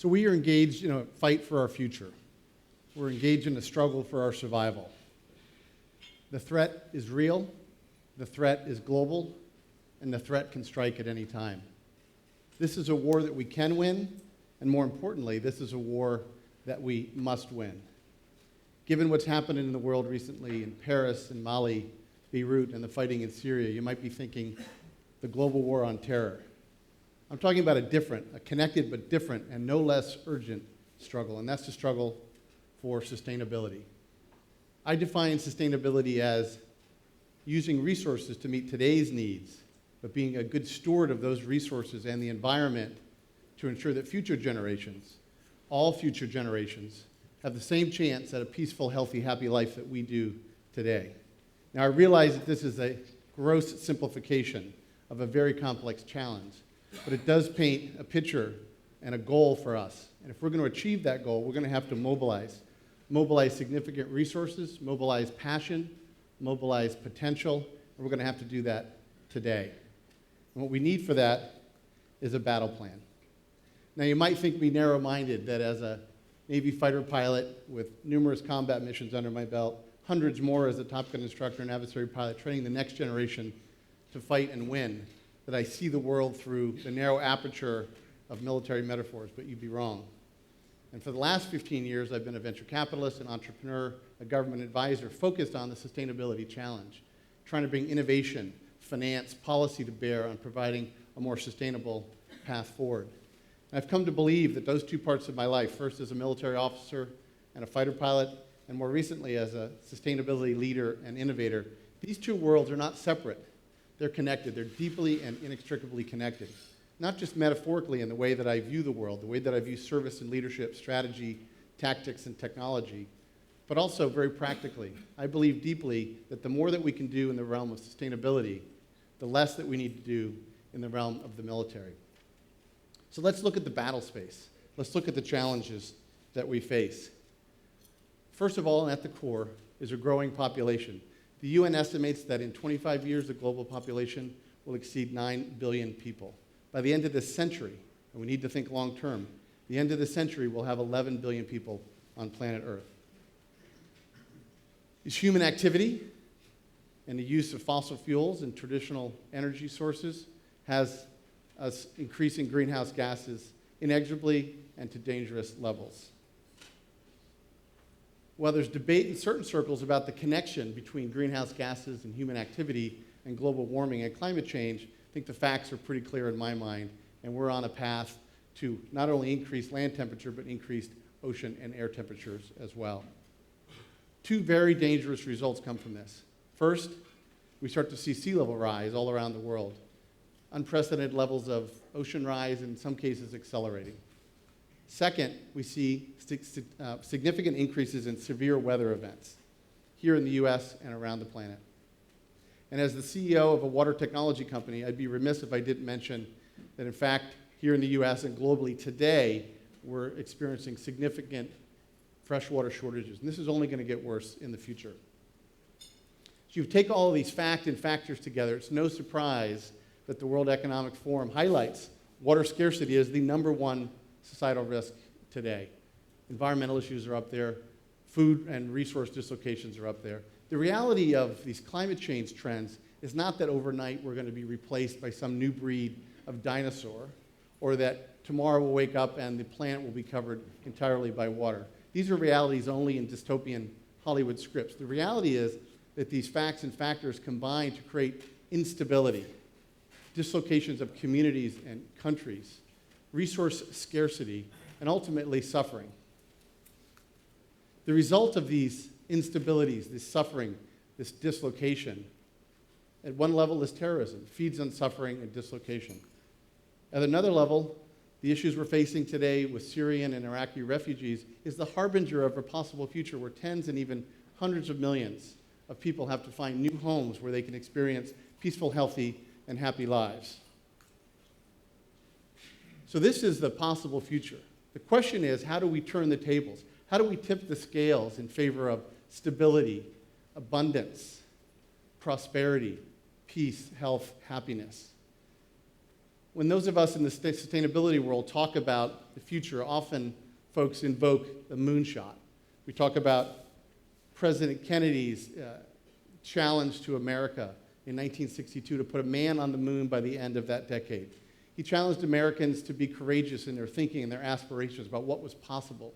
So we are engaged in a fight for our future. We're engaged in a struggle for our survival. The threat is real, the threat is global, and the threat can strike at any time. This is a war that we can win, and more importantly, this is a war that we must win. Given what's happened in the world recently in Paris and Mali, Beirut, and the fighting in Syria, you might be thinking the global war on terror. I'm talking about a connected but different and no less urgent struggle, and that's the struggle for sustainability. I define sustainability as using resources to meet today's needs, but being a good steward of those resources and the environment to ensure that future generations, all future generations, have the same chance at a peaceful, healthy, happy life that we do today. Now, I realize that this is a gross simplification of a very complex challenge, but it does paint a picture and a goal for us. And if we're going to achieve that goal, we're going to have to mobilize significant resources, mobilize passion, mobilize potential, and we're going to have to do that today. And what we need for that is a battle plan. Now, you might think me narrow-minded that as a Navy fighter pilot with numerous combat missions under my belt, hundreds more as a TOPGUN instructor and adversary pilot, training the next generation to fight and win, that I see the world through the narrow aperture of military metaphors, but you'd be wrong. And for the last 15 years, I've been a venture capitalist, an entrepreneur, a government advisor focused on the sustainability challenge, trying to bring innovation, finance, policy to bear on providing a more sustainable path forward. And I've come to believe that those two parts of my life, first as a military officer and a fighter pilot, and more recently as a sustainability leader and innovator, these two worlds are not separate. They're connected. They're deeply and inextricably connected. Not just metaphorically in the way that I view the world, the way that I view service and leadership, strategy, tactics, and technology, but also very practically. I believe deeply that the more that we can do in the realm of sustainability, the less that we need to do in the realm of the military. So let's look at the battle space. Let's look at the challenges that we face. First of all, and at the core, is a growing population. The UN estimates that in 25 years, the global population will exceed 9 billion people. By the end of this century, and we need to think long term, the end of the century we'll have 11 billion people on planet Earth. Is human activity and the use of fossil fuels and traditional energy sources has us increasing greenhouse gases inexorably and to dangerous levels. While there's debate in certain circles about the connection between greenhouse gases and human activity and global warming and climate change, I think the facts are pretty clear in my mind, and we're on a path to not only increase land temperature, but increased ocean and air temperatures as well. Two very dangerous results come from this. First, we start to see sea level rise all around the world. Unprecedented levels of ocean rise, in some cases accelerating. Second, we see significant increases in severe weather events here in the US and around the planet. And as the CEO of a water technology company, I'd be remiss if I didn't mention that, in fact, here in the US and globally today, we're experiencing significant freshwater shortages. And this is only going to get worse in the future. So you take all of these factors together, it's no surprise that the World Economic Forum highlights water scarcity as the #1 societal risk today. Environmental issues are up there. Food and resource dislocations are up there. The reality of these climate change trends is not that overnight we're going to be replaced by some new breed of dinosaur, or that tomorrow we'll wake up and the planet will be covered entirely by water. These are realities only in dystopian Hollywood scripts. The reality is that these facts and factors combine to create instability, dislocations of communities and countries, resource scarcity, and ultimately suffering. The result of these instabilities, this suffering, this dislocation, at one level is terrorism, feeds on suffering and dislocation. At another level, the issues we're facing today with Syrian and Iraqi refugees is the harbinger of a possible future where tens and even hundreds of millions of people have to find new homes where they can experience peaceful, healthy, and happy lives. So this is the possible future. The question is, how do we turn the tables? How do we tip the scales in favor of stability, abundance, prosperity, peace, health, happiness? When those of us in the sustainability world talk about the future, often folks invoke the moonshot. We talk about President Kennedy's challenge to America in 1962 to put a man on the moon by the end of that decade. He challenged Americans to be courageous in their thinking and their aspirations about what was possible.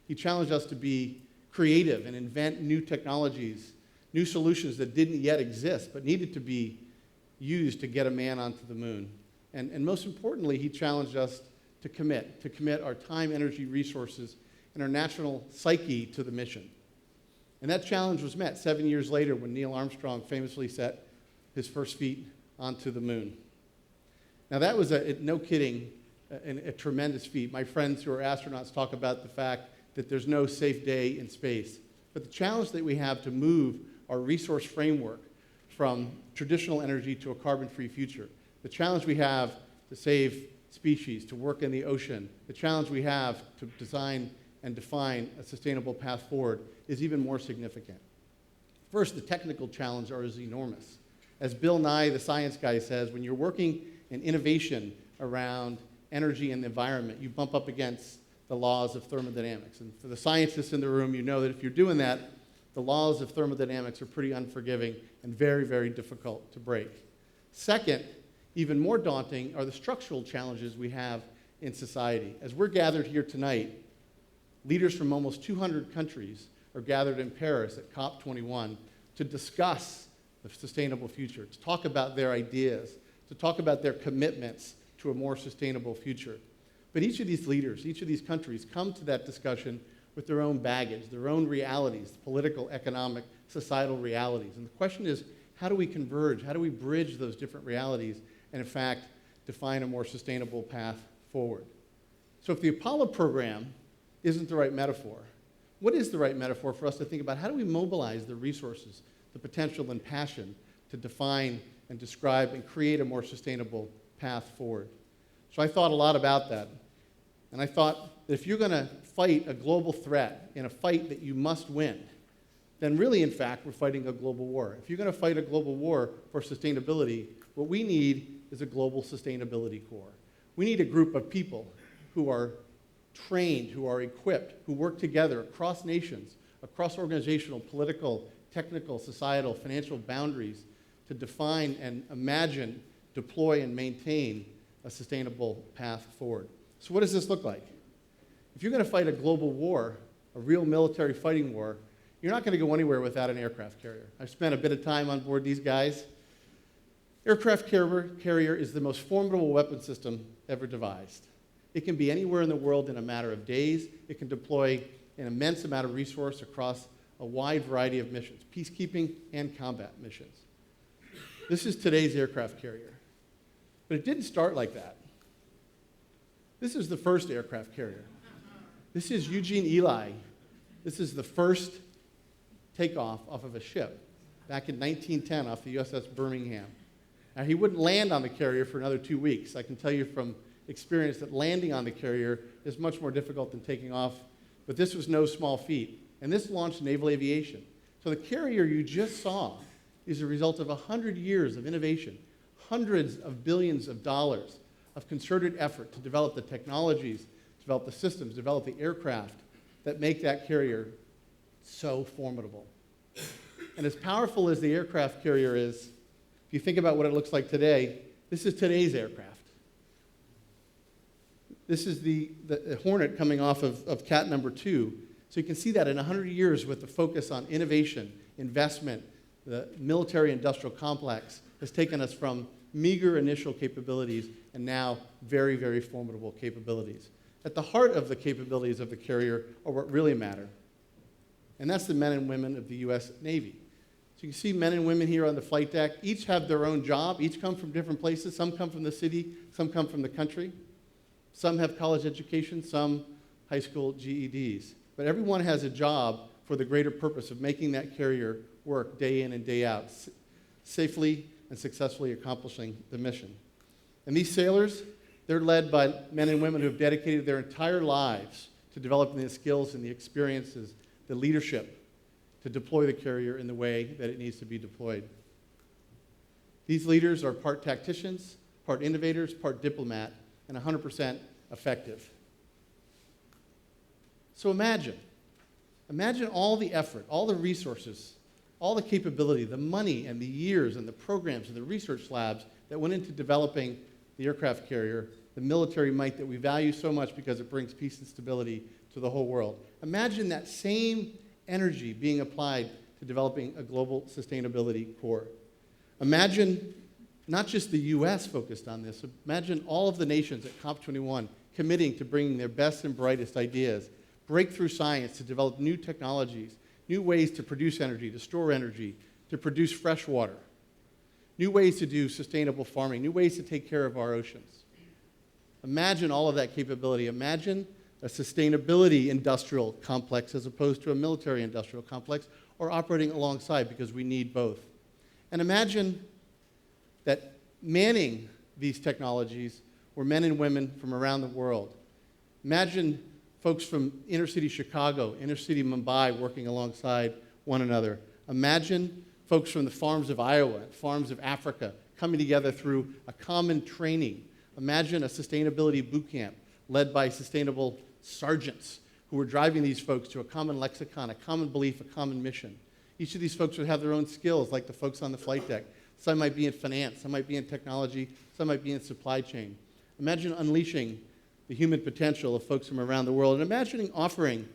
He challenged us to be creative and invent new technologies, new solutions that didn't yet exist but needed to be used to get a man onto the moon. And most importantly, he challenged us to commit our time, energy, resources, and our national psyche to the mission. And that challenge was met 7 years later when Neil Armstrong famously set his first feet onto the moon. Now that was, no kidding, a tremendous feat. My friends who are astronauts talk about the fact that there's no safe day in space. But the challenge that we have to move our resource framework from traditional energy to a carbon-free future, the challenge we have to save species, to work in the ocean, the challenge we have to design and define a sustainable path forward is even more significant. First, the technical challenges are enormous. As Bill Nye, the science guy, says, when you're working in innovation around energy and the environment, you bump up against the laws of thermodynamics. And for the scientists in the room, you know that if you're doing that, the laws of thermodynamics are pretty unforgiving and very, very difficult to break. Second, even more daunting are the structural challenges we have in society. As we're gathered here tonight, leaders from almost 200 countries are gathered in Paris at COP21 to discuss the sustainable future, to talk about their ideas, to talk about their commitments to a more sustainable future. But each of these leaders, each of these countries come to that discussion with their own baggage, their own realities, political, economic, societal realities. And the question is, how do we converge? How do we bridge those different realities and, in fact, define a more sustainable path forward? So if the Apollo program isn't the right metaphor, what is the right metaphor for us to think about? How do we mobilize the resources, the potential and passion to define and describe and create a more sustainable path forward? So I thought a lot about that. And I thought that if you're going to fight a global threat in a fight that you must win, then really, in fact, we're fighting a global war. If you're going to fight a global war for sustainability, what we need is a global sustainability corps. We need a group of people who are trained, who are equipped, who work together across nations, across organizational, political, technical, societal, financial boundaries to define and imagine, deploy, and maintain a sustainable path forward. So what does this look like? If you're going to fight a global war, a real military fighting war, you're not going to go anywhere without an aircraft carrier. I've spent a bit of time on board these guys. Aircraft carrier is the most formidable weapon system ever devised. It can be anywhere in the world in a matter of days. It can deploy an immense amount of resource across a wide variety of missions, peacekeeping and combat missions. This is today's aircraft carrier. But it didn't start like that. This is the first aircraft carrier. This is Eugene Ely. This is the first takeoff off of a ship back in 1910 off the USS Birmingham. Now, he wouldn't land on the carrier for another 2 weeks. I can tell you from experience that landing on the carrier is much more difficult than taking off, but this was no small feat. And this launched naval aviation. So the carrier you just saw is a result of 100 years of innovation, hundreds of billions of dollars of concerted effort to develop the technologies, develop the systems, develop the aircraft that make that carrier so formidable. And as powerful as the aircraft carrier is, if you think about what it looks like today, this is today's aircraft. This is the Hornet coming off of Cat number 2. So you can see that in 100 years with the focus on innovation, investment, the military-industrial complex has taken us from meager initial capabilities and now very, very formidable capabilities. At the heart of the capabilities of the carrier are what really matter. And that's the men and women of the US Navy. So you can see men and women here on the flight deck. Each have their own job. Each come from different places. Some come from the city. Some come from the country. Some have college education. Some high school GEDs. But everyone has a job for the greater purpose of making that carrier work day in and day out, safely and successfully accomplishing the mission. And these sailors, they're led by men and women who have dedicated their entire lives to developing the skills and the experiences, the leadership to deploy the carrier in the way that it needs to be deployed. These leaders are part tacticians, part innovators, part diplomat, and 100% effective. So imagine all the effort, all the resources, all the capability, the money and the years and the programs and the research labs that went into developing the aircraft carrier, the military might that we value so much because it brings peace and stability to the whole world. Imagine that same energy being applied to developing a global sustainability core. Imagine not just the US focused on this, imagine all of the nations at COP21 committing to bringing their best and brightest ideas, breakthrough science to develop new technologies, new ways to produce energy, to store energy, to produce fresh water, new ways to do sustainable farming, new ways to take care of our oceans. Imagine all of that capability. Imagine a sustainability industrial complex as opposed to a military industrial complex, or operating alongside, because we need both. And imagine that manning these technologies were men and women from around the world. Imagine folks from inner city Chicago, inner city Mumbai working alongside one another. Imagine folks from the farms of Iowa, farms of Africa, coming together through a common training. Imagine a sustainability boot camp led by sustainable sergeants who were driving these folks to a common lexicon, a common belief, a common mission. Each of these folks would have their own skills, like the folks on the flight deck. Some might be in finance, some might be in technology, some might be in supply chain. Imagine unleashing the human potential of folks from around the world, and imagining offering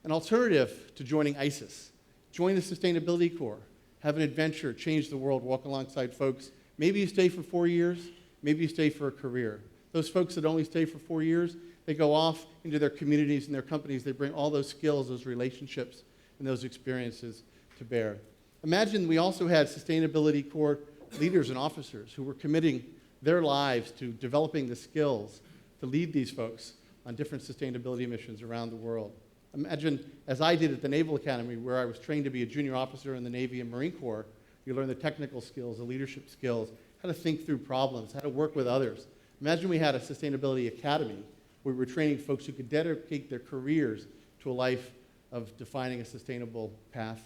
an alternative to joining ISIS. Join the Sustainability Corps, have an adventure, change the world, walk alongside folks. Maybe you stay for 4 years, maybe you stay for a career. Those folks that only stay for 4 years, they go off into their communities and their companies. They bring all those skills, those relationships, and those experiences to bear. Imagine we also had Sustainability Corps leaders and officers who were committing their lives to developing the skills to lead these folks on different sustainability missions around the world. Imagine, as I did at the Naval Academy, where I was trained to be a junior officer in the Navy and Marine Corps, you learn the technical skills, the leadership skills, how to think through problems, how to work with others. Imagine we had a sustainability academy where we were training folks who could dedicate their careers to a life of defining a sustainable path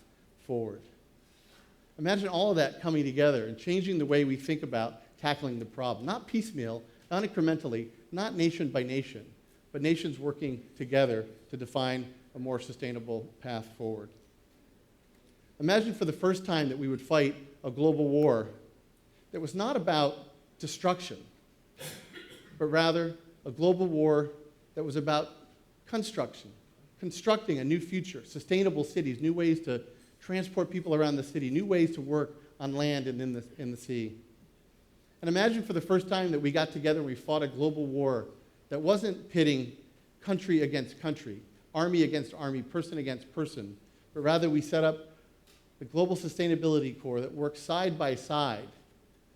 forward. Imagine all of that coming together and changing the way we think about tackling the problem, not piecemeal, not incrementally, not nation by nation, but nations working together to define a more sustainable path forward. Imagine for the first time that we would fight a global war that was not about destruction, but rather a global war that was about construction, constructing a new future, sustainable cities, new ways to transport people around the city, new ways to work on land and in the sea. And imagine for the first time that we got together and we fought a global war that wasn't pitting country against country, army against army, person against person, but rather we set up the Global Sustainability Corps that worked side by side,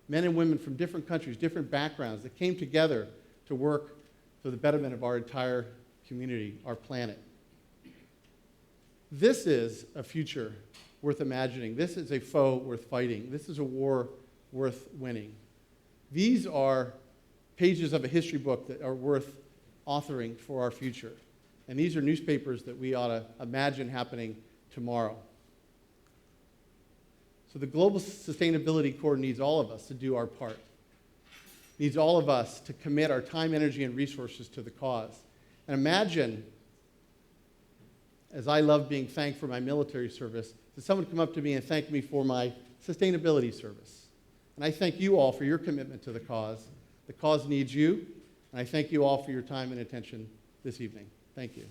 men and women from different countries, different backgrounds, that came together to work for the betterment of our entire community, our planet. This is a future worth imagining. This is a foe worth fighting. This is a war worth winning. These are pages of a history book that are worth authoring for our future. And these are newspapers that we ought to imagine happening tomorrow. So the Global Sustainability Corps needs all of us to do our part. Needs all of us to commit our time, energy, and resources to the cause. And imagine, as I love being thanked for my military service, that someone come up to me and thank me for my sustainability service. And I thank you all for your commitment to the cause. The cause needs you, and I thank you all for your time and attention this evening. Thank you.